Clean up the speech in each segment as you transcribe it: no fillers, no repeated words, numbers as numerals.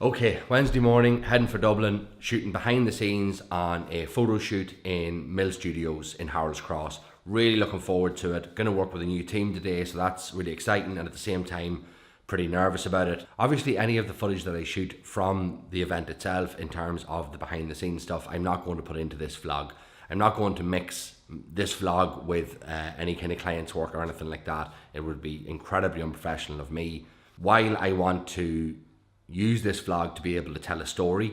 Okay, Wednesday morning, heading for Dublin, shooting behind the scenes on a photo shoot in Mill Studios in Harold's Cross. Really looking forward to it. Going to work with a new team today, so that's really exciting, and at the same time, pretty nervous about it. Obviously, any of the footage that I shoot from the event itself, in terms of the behind the scenes stuff, I'm not going to put into this vlog. I'm not going to mix this vlog with any kind of client's work or anything like that. It would be incredibly unprofessional of me. While I want to use this vlog to be able to tell a story,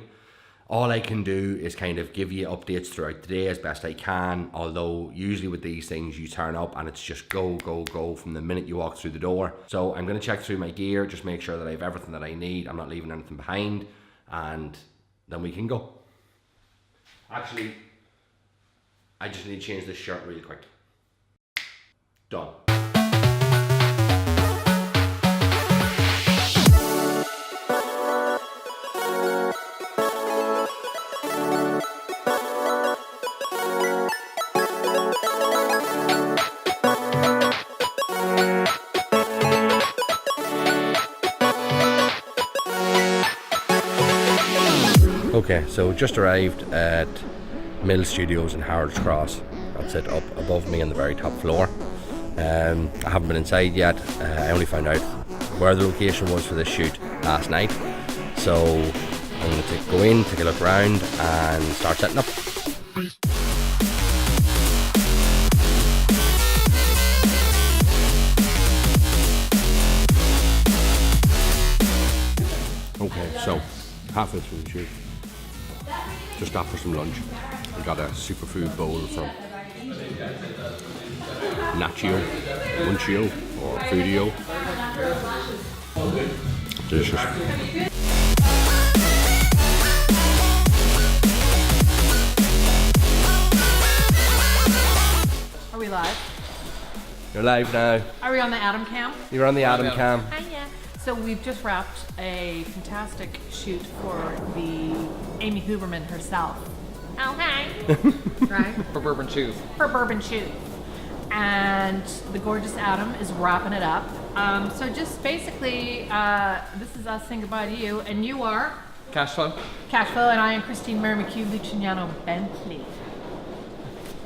all I can do is kind of give you updates throughout the day as best I can, although usually with these things you turn up and it's just go, go, go from the minute you walk through the door. So I'm going to check through my gear, just make sure that I have everything that I need, I'm not leaving anything behind, and then we can go. Actually, I just need to change this shirt really quick. Done. Okay, so just arrived at Mill Studios in Harold's Cross. That's it, up above me on the very top floor. I haven't been inside yet. I only found out where the location was for this shoot last night. So I'm going to go in, take a look around and start setting up. Okay, so halfway through the shoot. Just stopped for some lunch. We got a superfood bowl from Nachio, Munchio, or Foodio. Delicious. Are we live? You're live now. Are we on the Adam cam? You're on the Adam cam. Hiya. So we've just wrapped a fantastic shoot for the Amy Huberman herself. Oh, hi. Right? For Bourbon Shoes. For Bourbon Shoes. And the gorgeous Adam is wrapping it up. So just basically, this is us saying goodbye to you. And you are? Cashflow. Cashflow, and I am Christine Mary McHugh Lucignano Bentley.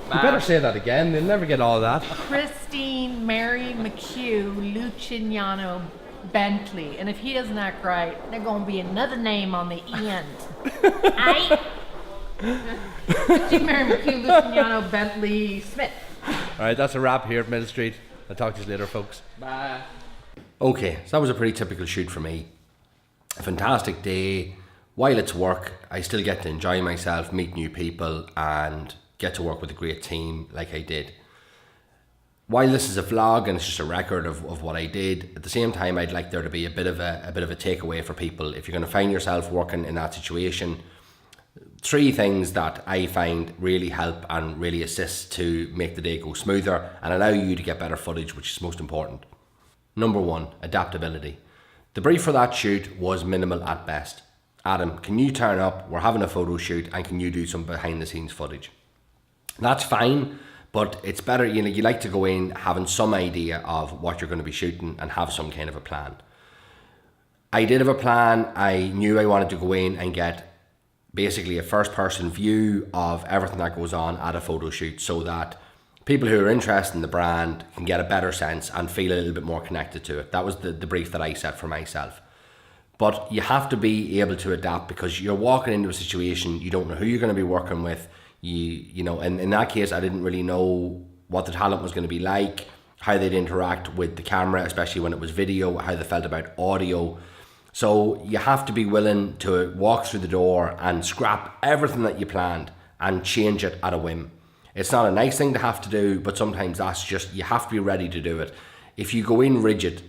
You better say that again, they'll never get all of that. Christine Mary McHugh Lucignano Bentley. And if he doesn't act right, there's going to be another name on the end. Aye? Christine Mary McHugh Lucignano Bentley Smith. Alright, that's a wrap here at Mill Street. I'll talk to you later, folks. Bye. Okay, so that was a pretty typical shoot for me. A fantastic day. While it's work, I still get to enjoy myself, meet new people, and get to work with a great team like I did. While this is a vlog and it's just a record of what I did, at the same time I'd like there to be a bit of a takeaway for people. If you're going to find yourself working in that situation, 3 things that I find really help and really assist to make the day go smoother and allow you to get better footage, which is most important. Number 1, adaptability. The brief for that shoot was minimal at best. Adam, can you turn up? We're having a photo shoot and can you do some behind the scenes footage? That's fine, but it's better, you like to go in having some idea of what you're going to be shooting and have some kind of a plan. I did have a plan. I knew I wanted to go in and get basically a first person view of everything that goes on at a photo shoot so that people who are interested in the brand can get a better sense and feel a little bit more connected to it. That was the brief that I set for myself. But you have to be able to adapt because you're walking into a situation, you don't know who you're going to be working with. You know, and in that case, I didn't really know what the talent was going to be like, how they'd interact with the camera, especially when it was video, how they felt about audio. So you have to be willing to walk through the door and scrap everything that you planned and change it at a whim. It's not a nice thing to have to do, but sometimes that's just, you have to be ready to do it. If you go in rigid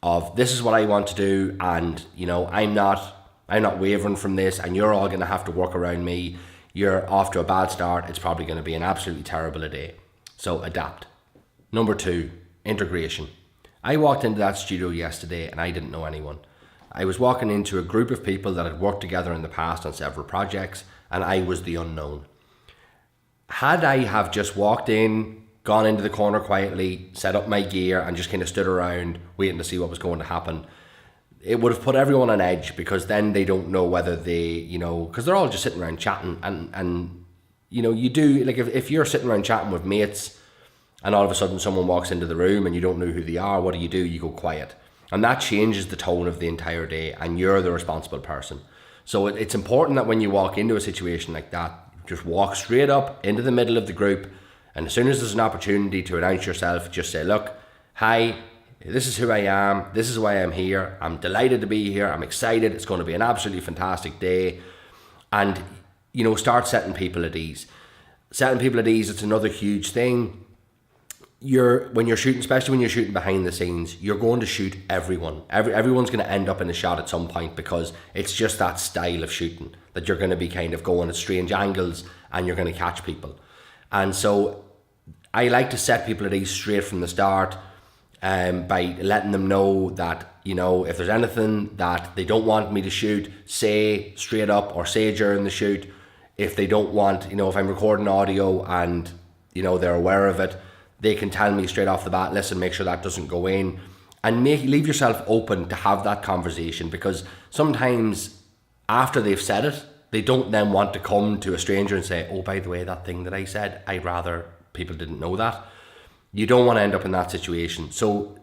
of this is what I want to do and, you know, I'm not wavering from this and you're all going to have to work around me, you're off to a bad start. It's probably going to be an absolutely terrible day. So adapt. Number 2, integration. I walked into that studio yesterday and I didn't know anyone. I was walking into a group of people that had worked together in the past on several projects and I was the unknown. Had I have just walked in, gone into the corner quietly, set up my gear and just kind of stood around waiting to see what was going to happen, it would have put everyone on edge, because then they don't know whether they, because they're all just sitting around chatting, and you do, like, if you're sitting around chatting with mates and all of a sudden someone walks into the room and you don't know who they are, what do? You go quiet. And that changes the tone of the entire day, and you're the responsible person. So it's important that when you walk into a situation like that, just walk straight up into the middle of the group, and as soon as there's an opportunity to announce yourself, just say, look, hi, this is who I am, this is why I'm here, I'm delighted to be here, I'm excited, it's going to be an absolutely fantastic day. And, start setting people at ease. Setting people at ease, it's another huge thing. When you're shooting, especially when you're shooting behind the scenes, you're going to shoot everyone. Everyone's going to end up in a shot at some point, because it's just that style of shooting that you're going to be kind of going at strange angles and you're going to catch people. And so I like to set people at ease straight from the start, by letting them know that, if there's anything that they don't want me to shoot, say straight up, or say during the shoot. If they don't want, if I'm recording audio and, they're aware of it, they can tell me straight off the bat, listen, make sure that doesn't go in, and leave yourself open to have that conversation, because sometimes after they've said it, they don't then want to come to a stranger and say, oh, by the way, that thing that I said, I'd rather people didn't know that. You don't want to end up in that situation. So,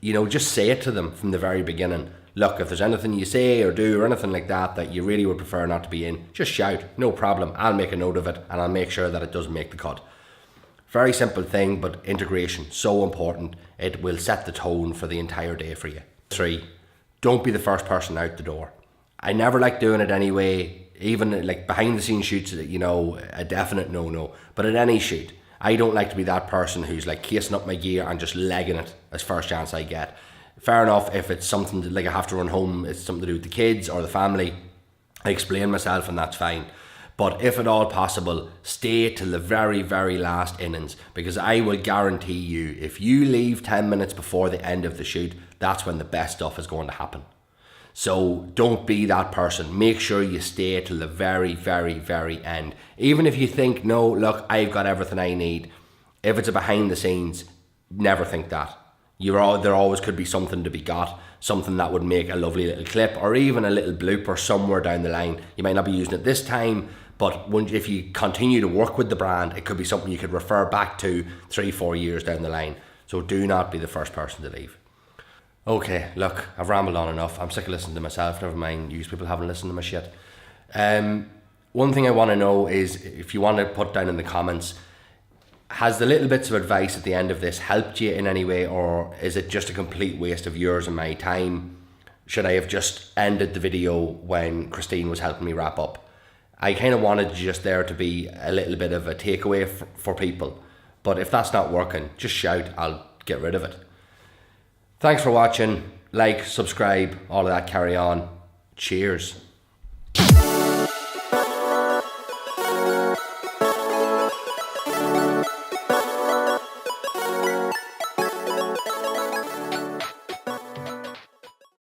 just say it to them from the very beginning. Look, if there's anything you say or do or anything like that that you really would prefer not to be in, just shout, no problem. I'll make a note of it, and I'll make sure that it doesn't make the cut. Very simple thing, but integration, so important. It will set the tone for the entire day for you. 3, don't be the first person out the door. I never like doing it anyway, even like behind the scenes shoots, a definite no-no. But at any shoot, I don't like to be that person who's like casing up my gear and just legging it as first chance I get. Fair enough, if it's something that, like, I have to run home, it's something to do with the kids or the family, I explain myself and that's fine. But if at all possible, stay till the very, very last innings, because I will guarantee you, if you leave 10 minutes before the end of the shoot, that's when the best stuff is going to happen. So don't be that person. Make sure you stay till the very, very, very end. Even if you think, no, look, I've got everything I need. If it's a behind the scenes, never think that. There always could be something to be got, something that would make a lovely little clip, or even a little blooper somewhere down the line. You might not be using it this time, but if you continue to work with the brand, it could be something you could refer back to 3-4 years down the line. So do not be the first person to leave. Okay, look, I've rambled on enough. I'm sick of listening to myself, never mind you people haven't listened to my shit. One thing I want to know is, if you want to put down in the comments, has the little bits of advice at the end of this helped you in any way, or is it just a complete waste of yours and my time? Should I have just ended the video when Christine was helping me wrap up? I kind of wanted just there to be a little bit of a takeaway for people. But if that's not working, just shout, I'll get rid of it. Thanks for watching. Like, subscribe, all of that carry on. Cheers.